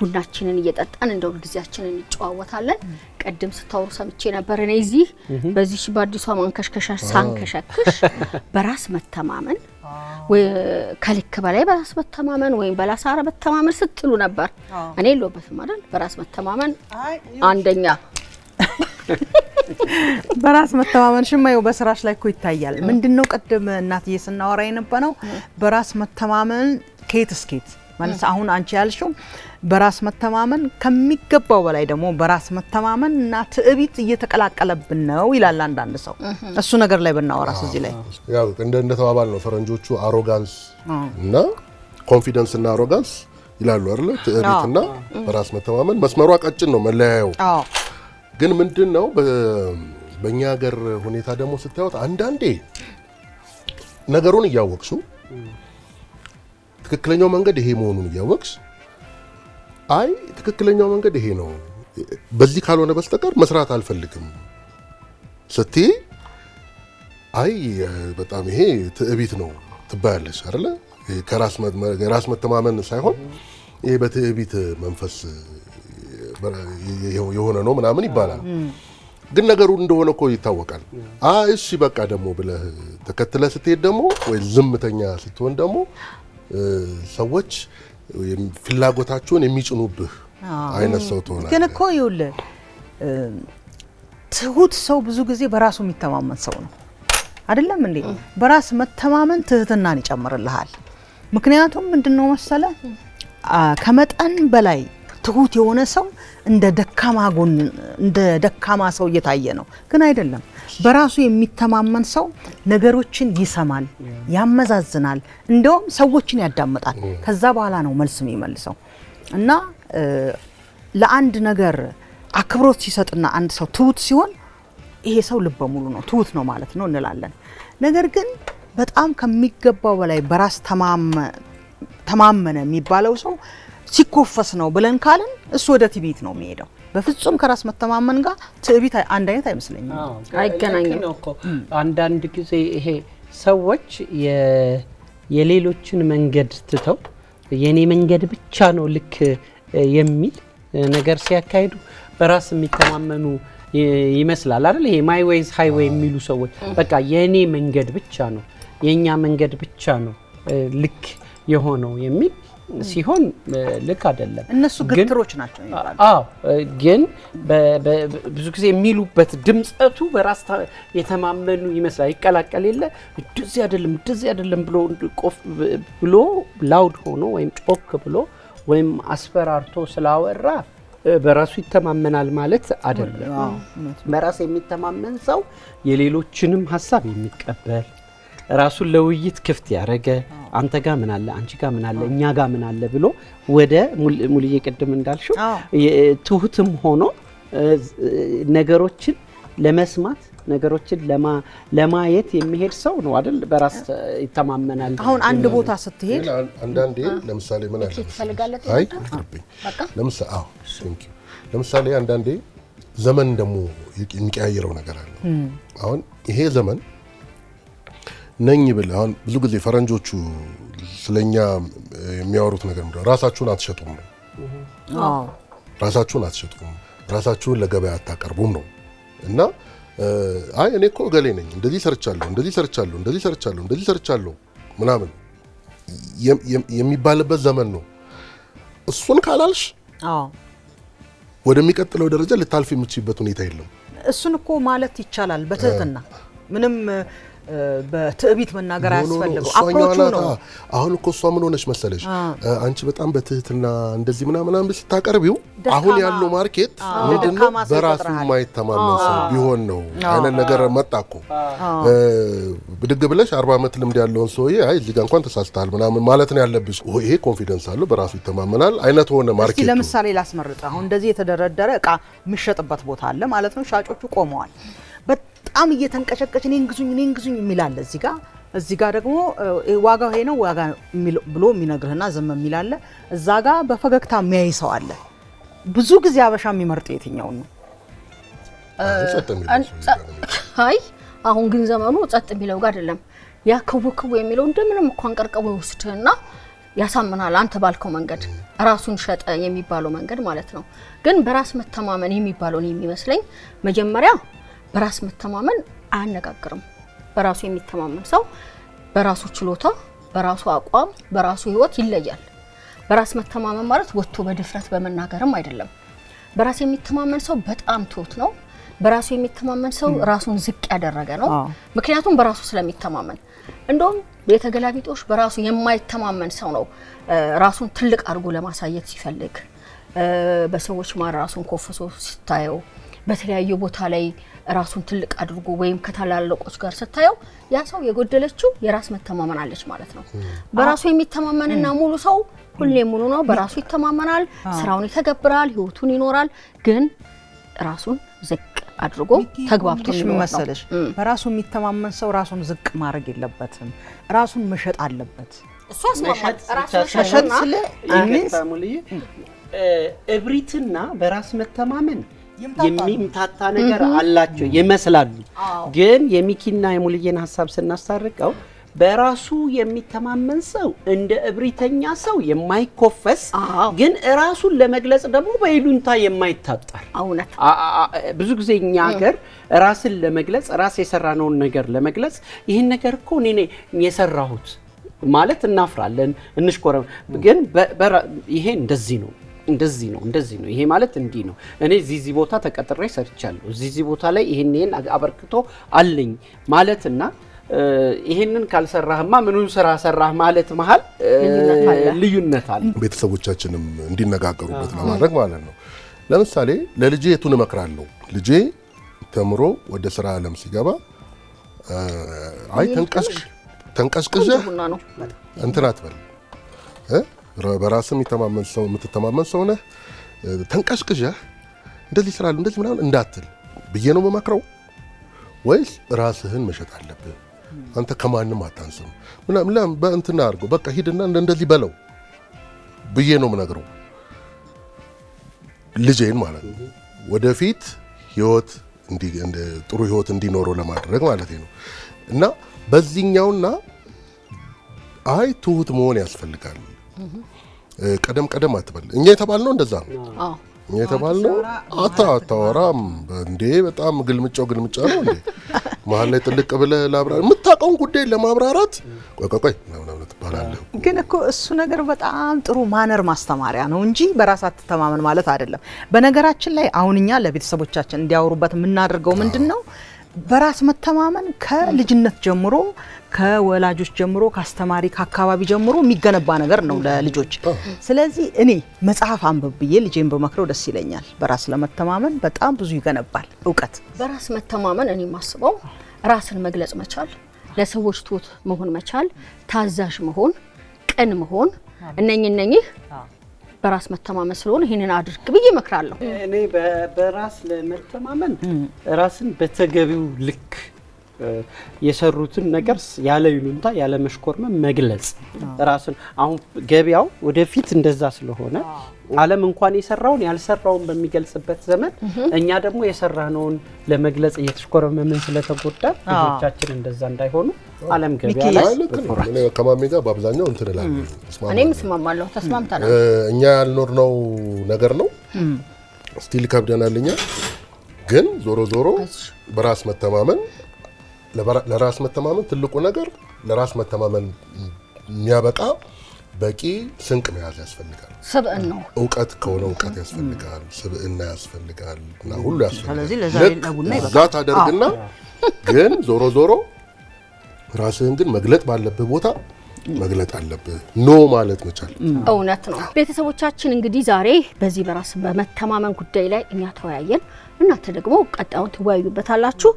ቡናችንን እየጠጣን እንደው ጊዜያችንን እንጨዋወታለን ቀደም ስታወሩ ሰምቼ ነበር እኔ እዚህ በዚህ ባዲሷ ማንከሽከሻ ሳንከሽከሽ በራስ መተማመን ወይ ከልክ በላይ በራስ መተማመን ወይ በላሳረ መተማመን ስትሉ ነበር እኔ ለውበትም አይደል በራስ መተማመን አንደኛ በራስ መተማመን ሽማዩ በስራሽ ላይ እኮ ይታያል ምንድነው ቀደም እናትዬ ስናወራ የነበረው በራስ መተማመን ከየት እስከየት ማለት አሁን አንቺ ያልሽው በራስ መተማመን ከሚገባው በላይ ደግሞ በራስ መተማመን እና ትዕቢት እየተቀላቀለብን ነው ይላል አንዳንድ ሰው እሱ ነገር ላይ በእናወራስ እዚህ ላይ ያው እንደ ተባባል ነው ፈረንጆቹ አሮጋንስ እና ኮንፊደንስ እና አሮጋንስ ይላሉ አይደል ትዕቢትና በራስ መተማመን መስመሩ አቀጭን ነው መለያየው ግን ምንድነው በእኛ ሀገር ሁኔታ ደግሞ ስታዩት አንዳንዴ ነገሩን ያወቅሱ ትክክለኛው መንገድ ይሄ መሆኑን ያወቅስ አይ ትክክለኛው መንገድ ይሄ ነው በዚህ ካልሆነ በስተቀር መስራት አልፈልግም ስቲ አይ በጣም ይሄ ትዕቢት ነው ትባያለሽ አይደለ ከራስ መተማመን ሳይሆን ይሄ በትዕቢት መንፈስ የሆነ ነው ምናምን ይባላል ግን ነገሩ እንደሆነ እኮ ይታወቃል እሺ በቃ ደሞ ብለህ ተከትለ ስትሄድ ደሞ ወይ ዝምተኛ ስትሆን ደሞ ሰዎች ፍላጎታቸውን የሚጭኑብህ አይነት ሰው ትሆናለህ ግን እኮ ይውል ትሁት ሰው ብዙ ጊዜ በራሱ የሚተማመን ሰው ነው አይደለም እንዴ በራስ መተማመን ትህትናን ይጨምርልሃል ምክንያቱም ምንድነው መሰለ ከመጠን በላይ ትሁት የሆነ ሰው እንደ ደካማ ሰው እየታየ ነው ግን አይደለም በራሱ የሚተማመን ሰው ነገሮችን ይሰማል ያመዛዝናል እንደውም ሰዎችን ያዳምጣል ከዛ በኋላ ነው መልስ የሚመልሰው እና ለአንድ ነገር አክብሮት ሲሰጥና አንድ ሰው ትሁት ሲሆን ይሄ ሰው ልበ ሙሉ ነው ትሁት ነው ማለት ነው እንላለን ነገር ግን በጣም ከሚገባው በላይ በራስ ተማመነ የሚባለው ሰው ሲኮፈስ ነው ብለን ካልን እሱ ወደ ትዕቢት ነው የሚሄደው በፍጹም ከራስ መተማመን ጋር ትዕቢት አንድ አይነት አይመስለኝም አይገናኝም አንዳንድ ጊዜ ይሄ ሰዎች የሌሎችን መንገድ ትተው የኔ መንገድ ብቻ ነው ልክ የሚል ነገር ሲያካሂዱ በራስ የሚተማመኑ ይመስላል አይደል ይሄ ማይ ዌይዝ ሃይዌይ የሚሉ ሰዎች በቃ የኔ መንገድ ብቻ ነው የኛ መንገድ ብቻ ነው ልክ የሆነው የሚል ሲሆን ልክ አይደለም እነሱ ግትሮች ናቸው ይባላል ግን ብዙ ጊዜ የሚሉበት ድምጸቱ በራስ የተማመኑ ይመስላል ይቀላቀል የለ እንደዚህ አይደለም ብሎ ላውድ ሆኖ ወይም ጮክ ብሎ ወይም አስፈራርቶ ስላወራ በራሱ ይተማመናል ማለት አይደለም በራስ የሚተማመን ሰው የሌሎችንም ሐሳብ የሚቀበል ራሱን ለውይይት ክፍት ያረገ አንተ ጋር ምን አለ አንቺ ጋር ምን አለ እኛ ጋር ምን አለ ብሎ ወደ ሙልዬ ቀደም እንዳልሽው ትሁትም ሆኖ ነገሮችን ለመስማት ነገሮችን ለማየት የሚሄድ ሰው ነው አይደል በራስ ይተማመናል አሁን አንድ ቦታ ስትሄድ አንዳንዴ ለምሳሌ ምን አለ አይ ለምሳሌ አንዳንዴ ዘመን ደግሞ የሚቀያየረው ነገር አለ አሁን ይሄ ዘመን ነኝ ብለ አሁን ብዙ ጊዜ ፈረንጆቹ ስለኛ የሚያወሩት ነገር ምንድነው ራሳችሁን አትሸጡም ነው ራሳችሁን አትሸጡም ራሳችሁን ለገበያ አታቀርቡም ነው እና አይ እኔ እኮ ገሌ ነኝ እንደዚህ ሰርቻለሁ ምናምን የሚባልበት ዘመን ነው እሱን ካላልሽ ወደሚቀጥለው ደረጃ ልታልፍ የምትችይበት ሁኔታ የለም እሱን እኮ ማለት ይቻላል በትህትና ምንም በትዕቢት መናገር ያስፈልገው አፕሮቹ ነው አሁን እኮ እሷ ምን ሆነሽ መሰለሽ አንቺ በጣም በትህትና እንደዚህ ምናምን ስታቀርቢው አሁን ያለው ማርኬት ምንድነው በራሱ የማይተማመን ሰው ቢሆን ነው አይነት ነገር መጣኩ ብድግ ብለሽ 40 ዓመት ልምድ ያለውን ሰውዬ አይ እዚህ ጋር እንኳን ተሳስተሃል ምናምን ማለት ነው ያለብሽ ይሄ ኮንፊደንስ አለው በራሱ ይተማመናል አይነት ሆነ ማርኬት እስኪ ለምሳሌ ላስመርጥ አሁን እንደዚህ የተደረደረ እቃ የሚሸጥበት ቦታ አለ ማለት ነው ሻጮቹ ቆመዋል በጣም እየተንቀጨቀጭ እኔን ግዙኝ የሚላል እዚህ ጋር ደግሞ ዋጋው ይሄ ነው ዋጋ ብሎ የሚነግርህና ዝም የሚላል እዛ ጋር በፈገግታ የሚያይ ሰው አለ ብዙ ጊዜ አበሻ የሚመርጥ የትኛው ነው አይ አሁን ግን ዘመኑ ጸጥ የሚለው ጋር አይደለም ያ ከወከው የሚለው እንደምንም እንኳን ቀርቀው ይወስድና ያሳምናል አንተ ባልከው መንገድ ራሱን ሸጠ የሚባለው መንገድ ማለት ነው። ግን በራስ መተማመን የሚባለው ነው የሚመስለኝ መጀመሪያ በራስ መተማመን አያነጋግርም። በራሱ የሚተማመን ሰው በራሱ ችሎታ፣ በራሱ አቋም፣ በራሱ ህይወት ይለያል። በራስ መተማመን ማለት ወጥቶ በድፍረት በመናገርም አይደለም። በራስ የሚተማመን ሰው በጣም ትሁት ነው። በራሱ የሚተማመን ሰው ራሱን ዝቅ ያደረገ ነው። ምክንያቱም በራሱ ስለሚተማመን። እንደውም የተገላቢጦሽ በራሱ የማይተማመን ሰው ነው ራሱን ትልቅ አድርጎ ለማሳየት ሲፈልግ በሰዎች ማር ራሱን ኮፍሶ ሲታየው በተለያየ ቦታ ላይ ራሱን ትልቅ አድርጎ ወይም ከታላላቆች ጋር ስታየው ያ ሰው የጎደለችው የራስ መተማመን አለች ማለት ነው። በራሱ የሚተማመንና ሙሉ ሰው ሁሌ ሙሉ ነው። በራሱ ይተማመናል፣ ስራውን ይተገብራል፣ ህይወቱን ይኖራል። ግን ራሱን ዝቅ አድርጎ ተግባብቶ መሰለሽ በራሱ የሚተማመን ሰው ራሱን ዝቅ ማድረግ የለበትም። ራሱን መሸጥ አለበት። እሱ አስማማት ራሱ መሸጥ ስለ እብሪትና በራስ መተማመን የሚምታታ ነገር አላቸው ይመስላሉ። ግን የሚኪና የሙልዬን ሐሳብ ስናስታርቀው በራሱ የሚተማመን ሰው እንደ እብሪተኛ ሰው የማይኮፈስ ግን ራሱን ለመግለጽ ደግሞ በይሉንታ የማይታጣር አውነት ብዙ ጊዜ እኛ ሀገር ራስን ለመግለጽ ራስ የሰራነውን ነገር ለመግለጽ ይሄን ነገር እኮ እኔ የሰራሁት ማለት እናፍራለን እንሽኮረም። ግን ይሄ እንደዚህ ነው ይሄ ማለት እንዲህ ነው። እኔ እዚህ ቦታ ተቀጥሬ ሰርቻለሁ፣ እዚህ ቦታ ላይ ይሄን አበርክቶ አለኝ ማለትና ይሄንን ካልሰራህማ ምኑን ስራ ሰራህ ማለት መሃል ልዩነት አለ። ቤተሰቦቻችንም እንዲነጋገሩበት ለማድረግ ማለት ነው። ለምሳሌ ለልጄ የቱን እመክራለሁ? ልጄ ተምሮ ወደ ስራ ዓለም ሲገባ አይ ተንቀስቅዘህ እንትን አትበል በራስህ የምትተማመን ሰው ነህ፣ ተንቀስቅዘህ እንደዚህ ስራል እንደዚህ ምናምን እንዳትል ብዬ ነው መመክረው ወይስ ራስህን መሸጥ አለብህ? አንተ ከማንም አታንስም ምናምን በእንትና አድርገው በቃ ሂድና እንደዚህ በለው ብዬ ነው የምነግረው ልጄን ማለት ነው። ወደፊት ህይወት ጥሩ ህይወት እንዲኖረው ለማድረግ ማለት ነው። እና በዚህኛውና አይ ትሁት መሆን ያስፈልጋል። ቀደም አትበል። እኛ የተባልነው እንደዛ ነው። እኛ የተባልነው አታወራም እንዴ በጣም ግልምጫ ነው እንዴ መሀል ላይ ጥልቅ ብለህ የምታውቀውን ጉዳይ ለማብራራት ቆይ ምናምን ትባላለህ። ግን እኮ እሱ ነገር በጣም ጥሩ ማነር ማስተማሪያ ነው እንጂ በራስ አትተማመን ማለት አይደለም። በነገራችን ላይ አሁን እኛ ለቤተሰቦቻችን እንዲያወሩበት የምናደርገው ምንድነው በራስ መተማመን ከልጅነት ጀምሮ ከወላጆች ጀምሮ ከአስተማሪ ከአካባቢ ጀምሮ የሚገነባ ነገር ነው ለልጆች። ስለዚህ እኔ መጽሐፍ አንብብ ብዬ ልጄን በመክረው ደስ ይለኛል። በራስ ለመተማመን በጣም ብዙ ይገነባል እውቀት። በራስ መተማመን እኔ ማስበው ራስን መግለጽ መቻል፣ ለሰዎች ትሁት መሆን መቻል፣ ታዛዥ መሆን፣ ቅን መሆን እነኚህ በራስ መተማመን ስለሆነ ይሄንን አድርግ ብዬ እመክራለሁ። እኔ በራስ ለመተማመን ራስን በተገቢው ልክ የሰሩትን ነገር ያለ ይሉንታ ያለ መሽኮርመም መግለጽ ራስን አሁን ገበያው ወደፊት እንደዛ ስለሆነ ዓለም እንኳን የሰራውን ያልሰራውን በሚገልጽበት ዘመን እኛ ደግሞ የሰራነውን ለመግለጽ እየተሽኮረመምን ስለተጎዳ ልጆቻችን እንደዛ እንዳይሆኑ ዓለም ገበያ ላይ ከማሜ ጋር በአብዛኛው እንትን እላለሁ። እኔም እስማማለሁ። ተስማምተናል። እኛ ያልኖርነው ነገር ነው ስቲል ከብደናል። እኛ ግን ዞሮ በራስ መተማመን ለራስ መተማመን ትልቁ ነገር ለራስ መተማመን የሚያበቃ በቂ ስንቅ መያዝ ያስፈልጋል። ስብዕናው እውቀት ከሆነ እውቀት ያስፈልጋል፣ ስብዕና ያስፈልጋል እና ሁሉ ያስፈልጋል። ስለዚህ ለዛሬ ለቡና ይበቃ ታደርግና ግን ዞሮ ራስህን ግን መግለጥ ባለብህ ቦታ መግለጥ አለብህ። ኖ ማለት መቻል እውነት ነው። ቤተሰቦቻችን እንግዲህ ዛሬ በዚህ በራስ በመተማመን ጉዳይ ላይ እኛ ተወያየን። እናንተ ደግሞ ቀጣዩን ትወያዩበታላችሁ።